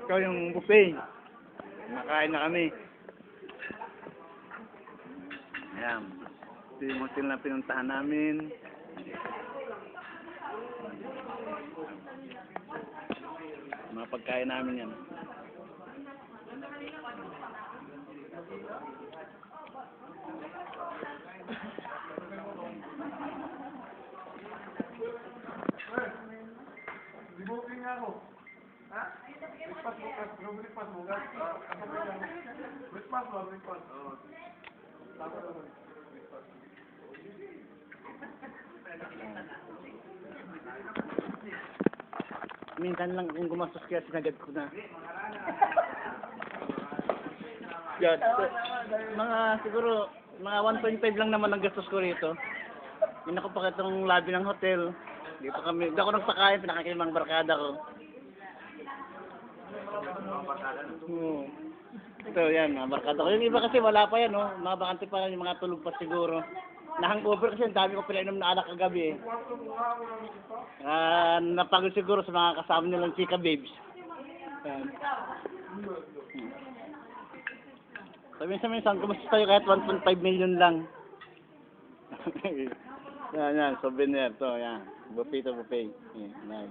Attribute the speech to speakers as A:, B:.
A: Ikaw yung buffet. Nakain na kami. Ayan. Ito yung hotel na pinuntahan namin. Mga pagkain namin yan.
B: Booking ako. Ha? Bukas. Bukas. Bukas. Oo.
A: Minsan lang kung gumastos kaya sinagad ko na. Yan. Mga siguro, mga 1.5 lang naman ang gastos ko rito. Hindi ko pa itong lobby ng hotel. Hindi ako nagpakain, pinakakilimang barkada ko. Ito yan, mga barkada ko. Yung iba kasi wala pa yan, no? Mga bakante pa yan, yung mga tulog pa siguro. Na-hangover kasi ang dami ko pinainom na alak kagabi eh. Napagod siguro sa mga kasama nilang chika babes. Minsan, kumusta tayo kahit 1.5 million lang. Yan, souvenir to, yan. Buffet to buffet. Yan,